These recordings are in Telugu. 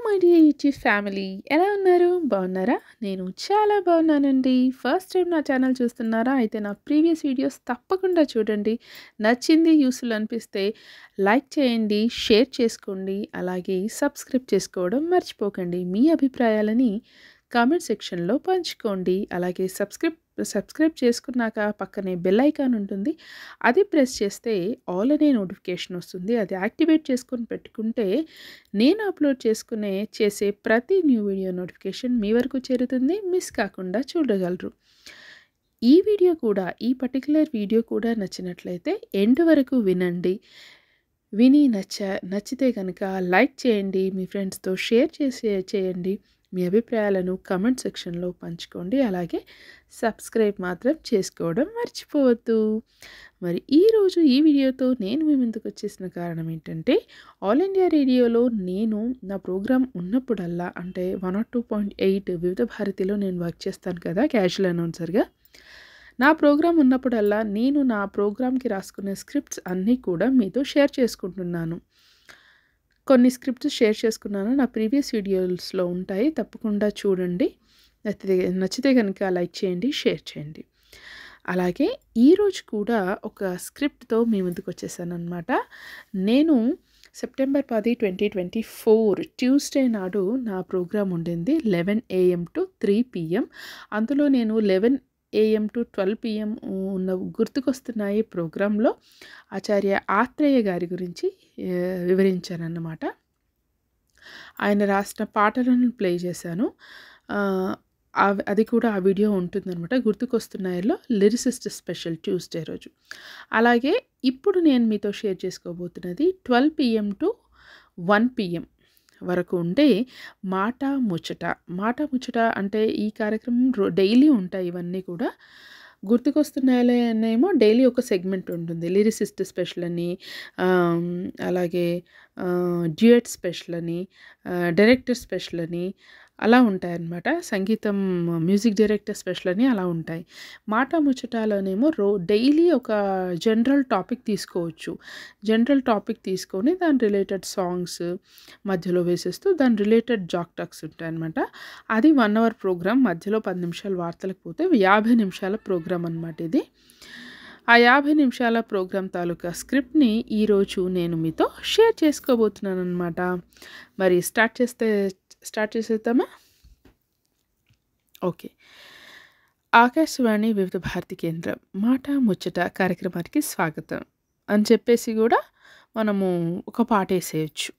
మై డియర్ యూట్యూబ్ ఫ్యామిలీ, ఎలా ఉన్నారు? బాగున్నారా? నేను చాలా బాగున్నానండి. ఫస్ట్ టైం నా ఛానల్ చూస్తున్నారా? అయితే నా ప్రీవియస్ వీడియోస్ తప్పకుండా చూడండి. నచ్చింది, యూస్ఫుల్ అనిపిస్తే లైక్ చేయండి, షేర్ చేసుకోండి, అలాగే సబ్స్క్రైబ్ చేసుకోవడం మర్చిపోకండి. మీ అభిప్రాయాలని కామెంట్ సెక్షన్లో పంచుకోండి. అలాగే సబ్స్క్రైబ్ చేసుకున్నాక పక్కనే బెల్ ఐకాన్ ఉంటుంది. అది ప్రెస్ చేస్తే ఆల్ అనే నోటిఫికేషన్ వస్తుంది. అది యాక్టివేట్ చేసుకొని పెట్టుకుంటే నేను అప్లోడ్ చేసే ప్రతి న్యూ వీడియో నోటిఫికేషన్ మీ వరకు చేరుతుంది. మిస్ కాకుండా చూడగలరు. ఈ పర్టికులర్ వీడియో కూడా నచ్చినట్లయితే ఎండ్ వరకు వినండి. విని నచ్చితే కనుక లైక్ చేయండి, మీ ఫ్రెండ్స్తో షేర్ చేయండి. మీ అభిప్రాయాలను కమెంట్ సెక్షన్లో పంచుకోండి. అలాగే సబ్స్క్రైబ్ మాత్రం చేసుకోవడం మర్చిపోవద్దు. మరి ఈరోజు ఈ వీడియోతో నేను మీ ముందుకు వచ్చేసిన కారణం ఏంటంటే, ఆల్ ఇండియా రేడియోలో నేను నా ప్రోగ్రాం ఉన్నప్పుడల్లా, అంటే 102.8 వివిధ భారతిలో నేను వర్క్ చేస్తాను కదా క్యాజువల్ అనౌన్సర్గా. నా ప్రోగ్రాం ఉన్నప్పుడల్లా నేను నా ప్రోగ్రామ్కి రాసుకునే స్క్రిప్ట్స్ అన్నీ కూడా మీతో షేర్ చేసుకుంటున్నాను. కొన్ని స్క్రిప్ట్స్ షేర్ చేసుకున్నాను, నా ప్రీవియస్ వీడియోస్లో ఉంటాయి, తప్పకుండా చూడండి. నచ్చితే కనుక లైక్ చేయండి, షేర్ చేయండి. అలాగే ఈరోజు కూడా ఒక స్క్రిప్ట్తో మీ ముందుకు వచ్చేసాను అనమాట. నేను సెప్టెంబర్ 10, 2024 ట్యూస్డే నాడు నా ప్రోగ్రాం ఉండింది 11 AM to 3 PM. అందులో నేను 11 AM to 12 PM ఉన్న గుర్తుకొస్తున్నాయి ప్రోగ్రాంలో ఆచార్య ఆత్రేయ గారి గురించి వివరించానన్నమాట. ఆయన రాసిన పాటలను ప్లే చేశాను. అది కూడా ఆ వీడియో ఉంటుందన్నమాట. గుర్తుకొస్తున్నాయిలో లిరిసిస్ట్ స్పెషల్ ట్యూస్డే రోజు. అలాగే ఇప్పుడు నేను మీతో షేర్ చేసుకోబోతున్నది 12 PM to 1 PM వరకు ఉండే మాట ముచ్చట అంటే ఈ కార్యక్రమం డైలీ ఉంటాయి. ఇవన్నీ కూడా గుర్తుకొస్తున్నాయేమో డైలీ ఒక సెగ్మెంట్ ఉంటుంది. లిరిసిస్ట్ స్పెషల్ అని, అలాగే డ్యూయట్ స్పెషల్ అని, డైరెక్టర్ స్పెషల్ అని అలా ఉంటాయన్నమాట. సంగీతం మ్యూజిక్ డైరెక్టర్ స్పెషల్ అని అలా ఉంటాయి. మాట ముచ్చటాలోనేమో డైలీ ఒక జనరల్ టాపిక్ తీసుకోవచ్చు. జనరల్ టాపిక్ తీసుకొని దాని రిలేటెడ్ సాంగ్స్ మధ్యలో వేసేస్తూ దాని రిలేటెడ్ జాక్ టాక్స్ ఉంటాయన్నమాట. అది 1 hour ప్రోగ్రామ్. మధ్యలో 10 నిమిషాలు వార్తలకు పోతే 50 నిమిషాల ప్రోగ్రామ్ అనమాట ఇది. ఆ 50 నిమిషాల ప్రోగ్రామ్ తాలూకా స్క్రిప్ట్ని ఈరోజు నేను మీతో షేర్ చేసుకోబోతున్నాను అనమాట. మరి స్టార్ట్ చేసేద్దామా? ఓకే. ఆకాశవాణి వివిధ భారతి కేంద్రం మాట ముచ్చట కార్యక్రమానికి స్వాగతం అని చెప్పేసి కూడా మనము ఒక పాటేసేసి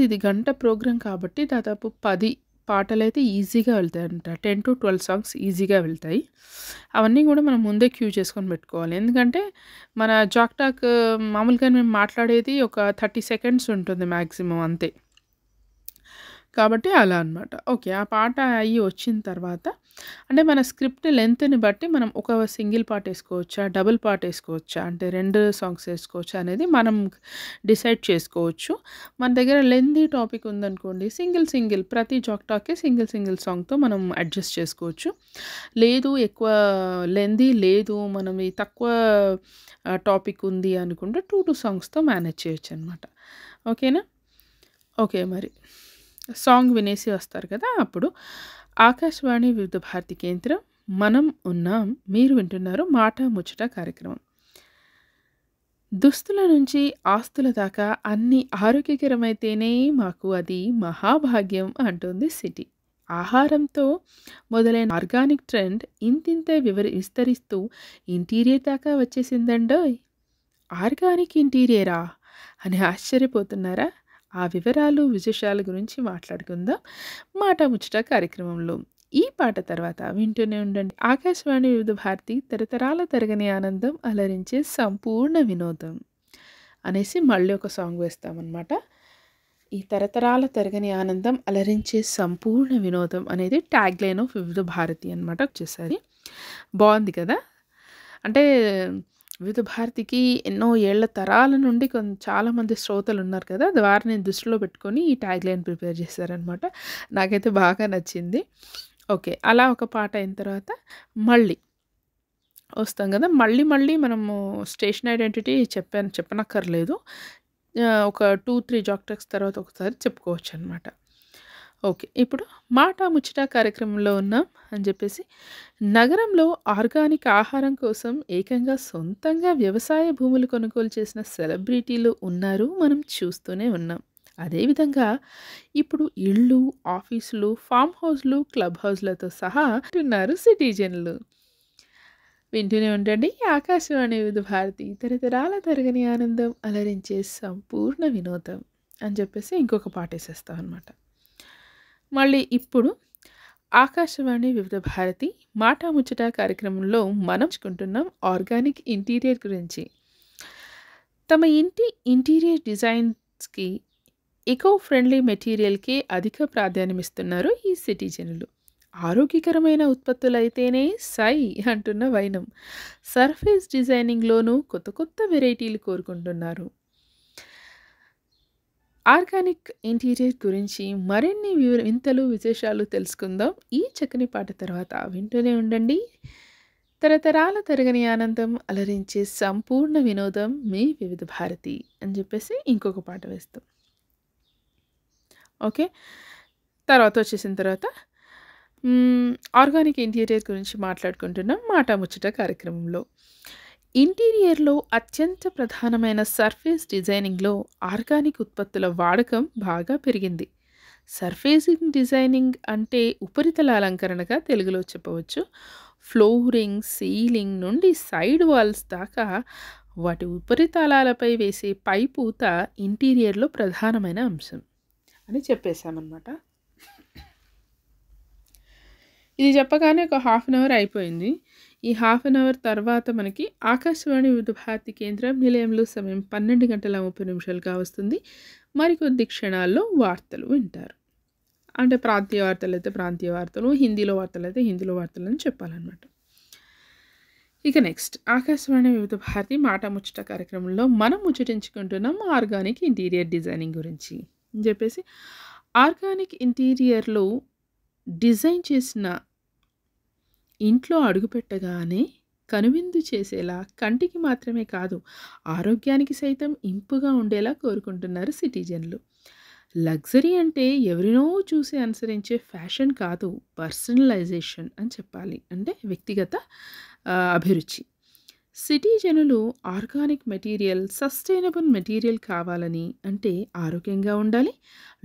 ఇది గంట ప్రోగ్రాం కాబట్టి దాదాపు 10 పాటలైతే ఈజీగా వెళ్తాయంట. 10 to 12 సాంగ్స్ ఈజీగా వెళ్తాయి. అవన్నీ కూడా మనం ముందే క్యూ చేసుకొని పెట్టుకోవాలి. ఎందుకంటే మన జాక్ టాక్ మామూలుగా మేము మాట్లాడేది ఒక 30 seconds ఉంటుంది మ్యాక్సిమం, అంతే. కాబట్టి అలా అనమాట. ఓకే. ఆ పాట అయ్యి వచ్చిన తర్వాత అంటే మన స్క్రిప్ట్ లెంత్ని బట్టి మనం ఒక సింగిల్ పాట వేసుకోవచ్చా, డబుల్ పాట వేసుకోవచ్చా, అంటే 2 సాంగ్స్ వేసుకోవచ్చా అనేది మనం డిసైడ్ చేసుకోవచ్చు. మన దగ్గర లెంతీ టాపిక్ ఉందనుకోండి, సింగిల్ ప్రతి జాక్ టాక్కి సింగిల్ సాంగ్తో మనం అడ్జస్ట్ చేసుకోవచ్చు. లేదు ఎక్కువ లెంతీ లేదు, మనం ఈ తక్కువ టాపిక్ ఉంది అనుకుంటే 2 సాంగ్స్తో మేనేజ్ చేయొచ్చు అనమాట. ఓకేనా? ఓకే. మరి సాంగ్ వినేసి వస్తారు కదా. అప్పుడు ఆకాశవాణి వివిధ భారతి కేంద్రం, మనం ఉన్నాం, మీరు వింటున్నారు మాట ముచ్చట కార్యక్రమం. దుస్తుల నుంచి ఆస్తుల దాకా అన్ని ఆరోగ్యకరమైతేనే మాకు అది మహాభాగ్యం అంటుంది సిటీ. ఆహారంతో మొదలైన ఆర్గానిక్ ట్రెండ్ ఇంతింతే విస్తరిస్తూ ఇంటీరియర్ దాకా వచ్చేసిందండోయ్. ఆర్గానిక్ ఇంటీరియరా అని ఆశ్చర్యపోతున్నారా? ఆ వివరాలు విశేషాల గురించి మాట్లాడుకుందాం మాట ముచ్చట కార్యక్రమంలో. ఈ పాట తర్వాత వింటూనే ఉండండి ఆకాశవాణి వివిధ భారతి, తరతరాల తరగని ఆనందం, అలరించే సంపూర్ణ వినోదం అనేసి మళ్ళీ ఒక సాంగ్ వేస్తామన్నమాట. ఈ తరతరాల తరగని ఆనందం, అలరించే సంపూర్ణ వినోదం అనేది ట్యాగ్ లైన్ ఆఫ్ వివిధ భారతి అనమాట. వచ్చేసరి బాగుంది కదా. అంటే వివిధ భారతికి ఎన్నో ఏళ్ల తరాల నుండి చాలామంది శ్రోతలు ఉన్నారు కదా, వారిని దృష్టిలో పెట్టుకొని ఈ ట్యాగ్ లైన్ ప్రిపేర్ చేశారనమాట. నాకైతే బాగా నచ్చింది. ఓకే. అలా ఒక పాట అయిన తర్వాత మళ్ళీ వస్తాం కదా. మళ్ళీ మనము స్టేషన్ ఐడెంటిటీ చెప్పనక్కర్లేదు. ఒక 2, 3 జాక్ తర్వాత ఒకసారి చెప్పుకోవచ్చనమాట. ఓకే. ఇప్పుడు మాట ముచ్చట కార్యక్రమంలో ఉన్నాం అని చెప్పేసి, నగరంలో ఆర్గానిక్ ఆహారం కోసం ఏకంగా సొంతంగా వ్యవసాయ భూములు కొనుగోలు చేసిన సెలబ్రిటీలు ఉన్నారు. మనం చూస్తూనే ఉన్నాం. అదేవిధంగా ఇప్పుడు ఇళ్ళు, ఆఫీసులు, ఫార్మ్ హౌస్‌లు, క్లబ్ హౌస్‌లతో సహా ఉంటున్నారు సిటిజన్లు. వింటూనే ఉండండి. ఆకాశవాణి వివిధ భారతి తరతరాల తరగని ఆనందం అలరించే సంపూర్ణ వినోదం అని చెప్పేసి ఇంకొక పాటేసేస్తాం అనమాట. మళ్ళీ ఇప్పుడు ఆకాశవాణి వివిధ భారతి మాట ముచ్చట కార్యక్రమంలో మనం చెప్పుకుంటున్నాం ఆర్గానిక్ ఇంటీరియర్ గురించి. తమ ఇంటి ఇంటీరియర్ డిజైన్స్‌కి ఎకో ఫ్రెండ్లీ మెటీరియల్‌కే అధిక ప్రాధాన్యమిస్తున్నారు ఈ సిటిజన్లు. ఆరోగ్యకరమైన ఉత్పత్తులైతేనే సై అంటున్న వైనం. సర్ఫేస్ డిజైనింగ్‌లోనూ కొత్త కొత్త వెరైటీలు కోరుకుంటున్నారు. ఆర్గానిక్ ఇంటీరియర్ గురించి మరిన్ని వింతలు, విశేషాలు తెలుసుకుందాం ఈ చక్కని పాట తర్వాత. వింటూనే ఉండండి. తరతరాల తరగని ఆనందం అలరించే సంపూర్ణ వినోదం మీ వివిధ భారతి అని చెప్పేసి ఇంకొక పాట వేస్తాం. ఓకే. తర్వాత వచ్చేసిన తర్వాత ఆర్గానిక్ ఇంటీరియర్ గురించి మాట్లాడుకుంటున్నాం మాట ముచ్చట కార్యక్రమంలో. ఇంటీరియర్‌లో అత్యంత ప్రధానమైన సర్ఫేస్ డిజైనింగ్‌లో ఆర్గానిక్ ఉత్పత్తుల వాడకం బాగా పెరిగింది. సర్ఫేసింగ్ డిజైనింగ్ అంటే ఉపరితల అలంకరణగా తెలుగులో చెప్పవచ్చు. ఫ్లోరింగ్, సీలింగ్ నుండి సైడ్ వాల్స్ దాకా వాటి ఉపరితలాలపై వేసే పైపూత ఇంటీరియర్‌లో ప్రధానమైన అంశం అని చెప్పేసామన్నమాట. ఇది చెప్పగానే ఒక హాఫ్ అన్ అవర్ అయిపోయింది. ఈ హాఫ్ అన్ అవర్ తర్వాత మనకి ఆకాశవాణి వివిధ భారతి కేంద్రం నిలయంలో సమయం 12:30 కావస్తుంది. మరికొద్ది క్షణాల్లో వార్తలు వింటారు. అంటే ప్రాంతీయ వార్తలైతే ప్రాంతీయ వార్తలు, హిందీలో వార్తలైతే హిందీలో వార్తలు అని చెప్పాలన్నమాట. ఇక నెక్స్ట్ ఆకాశవాణి వివిధ భారతి మాట ముచ్చట కార్యక్రమంలో మనం ముచ్చటించుకుంటున్నాం ఆర్గానిక్ ఇంటీరియర్ డిజైనింగ్ గురించి అని చెప్పేసి. ఆర్గానిక్ ఇంటీరియర్‌లో డిజైన్ చేసిన ఇంట్లో అడుగుపెట్టగానే కనువిందు చేసేలా, కంటికి మాత్రమే కాదు ఆరోగ్యానికి సైతం ఇంపుగా ఉండేలా కోరుకుంటున్నారు సిటిజన్లు. లగ్జరీ అంటే ఎవరినో చూసి అనుసరించే ఫ్యాషన్ కాదు, పర్సనలైజేషన్ అని చెప్పాలి. అంటే వ్యక్తిగత అభిరుచి. సిటిజనులు ఆర్గానిక్ మెటీరియల్, సస్టైనబుల్ మెటీరియల్ కావాలని, అంటే ఆరోగ్యంగా ఉండాలి,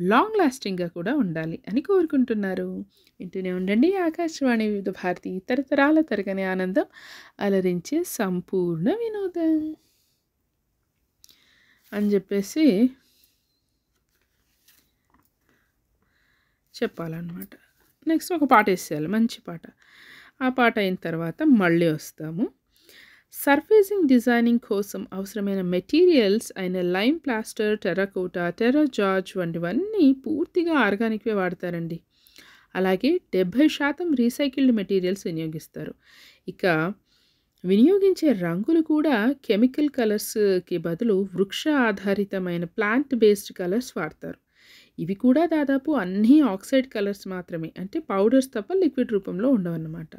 లాంగ్ లాస్టింగ్‌గా కూడా ఉండాలి అని కోరుకుంటున్నారు. వింటూనే ఉండండి ఆకాశవాణి వివిధ భారతి తరతరాల తరగని ఆనందం అలరించే సంపూర్ణ వినోదం అని చెప్పేసి చెప్పాలన్నమాట. నెక్స్ట్ ఒక పాట వేసేయాలి, మంచి పాట. ఆ పాట అయిన తర్వాత మళ్ళీ వస్తాము. సర్ఫేసింగ్ డిజైనింగ్ కోసం అవసరమైన మెటీరియల్స్ అయిన లైమ్ ప్లాస్టర్, టెర్రకోటా, టెర్రా జార్జ్ వంటివన్నీ పూర్తిగా ఆర్గానిక్వే వాడతారండి. అలాగే 70% రీసైకిల్డ్ మెటీరియల్స్ వినియోగిస్తారు. ఇక వినియోగించే రంగులు కూడా కెమికల్ కలర్స్‌కి బదులు వృక్ష ఆధారితమైన ప్లాంట్ బేస్డ్ కలర్స్ వాడతారు. ఇవి కూడా దాదాపు అన్నీ ఆక్సైడ్ కలర్స్ మాత్రమే, అంటే పౌడర్స్ తప్ప లిక్విడ్ రూపంలో ఉండవన్నమాట.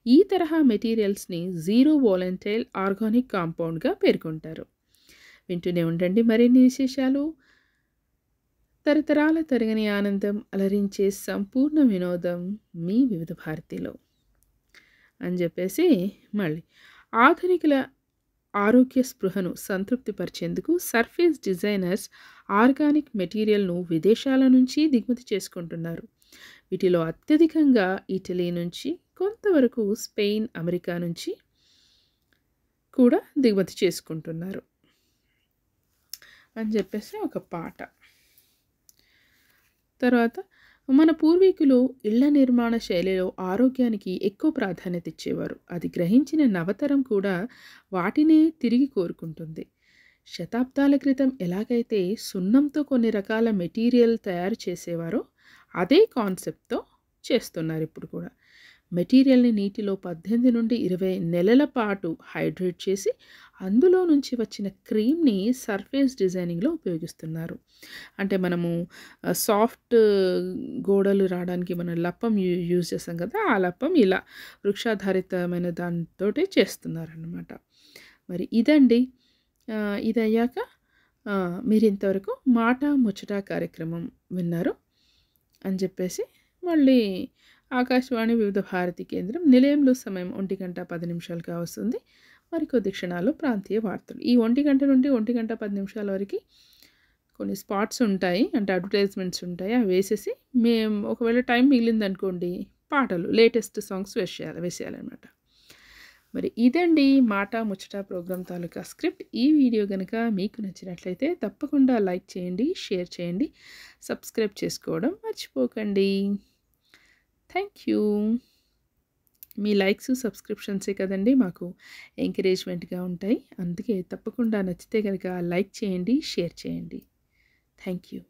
ఈ తరహా మెటీరియల్స్‌ని జీరో వాలటైల్ ఆర్గానిక్ కాంపౌండ్‌గా పేర్కొంటారు. వింటూనే ఉండండి మరిన్ని విశేషాలు. తరతరాల తరగని ఆనందం అలరించే సంపూర్ణ వినోదం మీ వివిధ భారతిలో అని చెప్పేసి మళ్ళీ ఆధునికుల ఆరోగ్య స్పృహను సంతృప్తిపరిచేందుకు సర్ఫేస్ డిజైనర్స్ ఆర్గానిక్ మెటీరియల్‌ను విదేశాల నుంచి దిగుమతి చేసుకుంటున్నారు. వీటిలో అత్యధికంగా ఇటలీ నుంచి, కొంతవరకు స్పెయిన్, అమెరికా నుంచి కూడా దిగుమతి చేసుకుంటున్నారు అని చెప్పేసి ఒక పాట. తర్వాత మన పూర్వీకులు ఇళ్ల నిర్మాణ శైలిలో ఆరోగ్యానికి ఎక్కువ ప్రాధాన్యత ఇచ్చేవారు. అది గ్రహించిన నవతరం కూడా వాటినే తిరిగి కోరుకుంటుంది. శతాబ్దాల క్రితం ఎలాగైతే సున్నంతో కొన్ని రకాల మెటీరియల్ తయారు చేసేవారో అదే కాన్సెప్ట్‌తో చేస్తున్నారు ఇప్పుడు కూడా. మెటీరియల్‌ని నీటిలో 18 నుండి 20 నెలల పాటు హైడ్రేట్ చేసి అందులో నుంచి వచ్చిన క్రీమ్‌ని సర్ఫేస్ డిజైనింగ్‌లో ఉపయోగిస్తున్నారు. అంటే మనము సాఫ్ట్ గోడలు రావడానికి మనం లప్పం యూజ్ చేస్తాం కదా! ఆ లప్పం ఇలా వృక్షాధారితమైన దానితోటి చేస్తున్నారన్నమాట. మరి ఇదండి. ఇదయ్యాక మీరింతవరకు మాట ముచ్చట కార్యక్రమం విన్నారు అని చెప్పేసి మళ్ళీ ఆకాశవాణి వివిధ భారతి కేంద్రం నిలయంలో సమయం 1:10 వస్తుంది. మరికొద్ది క్షణాల్లో ప్రాంతీయ వార్తలు. ఈ 1 నుండి 1:10 వరకు కొన్ని స్పాట్స్ ఉంటాయి. అంటే అడ్వర్టైజ్మెంట్స్ ఉంటాయి. అవి వేసేసి మేము ఒకవేళ టైం మిగిలిందనుకోండి పాటలు లేటెస్ట్ సాంగ్స్ వేసేయాలన్నమాట. మరి ఇదండి మాట ముచ్చట ప్రోగ్రామ్ తాలూకా స్క్రిప్ట్. ఈ వీడియో కనుక మీకు నచ్చినట్లయితే తప్పకుండా లైక్ చేయండి, షేర్ చేయండి, సబ్స్క్రైబ్ చేసుకోవడం మర్చిపోకండి. Thank you. మీ లైక్స్, సబ్స్క్రిప్షన్సే కదండి మాకు ఎంకరేజ్మెంట్గా ఉంటాయి. అందుకే తప్పకుండా నచ్చితే కనుక లైక్ చేయండి, షేర్ చేయండి. Thank you.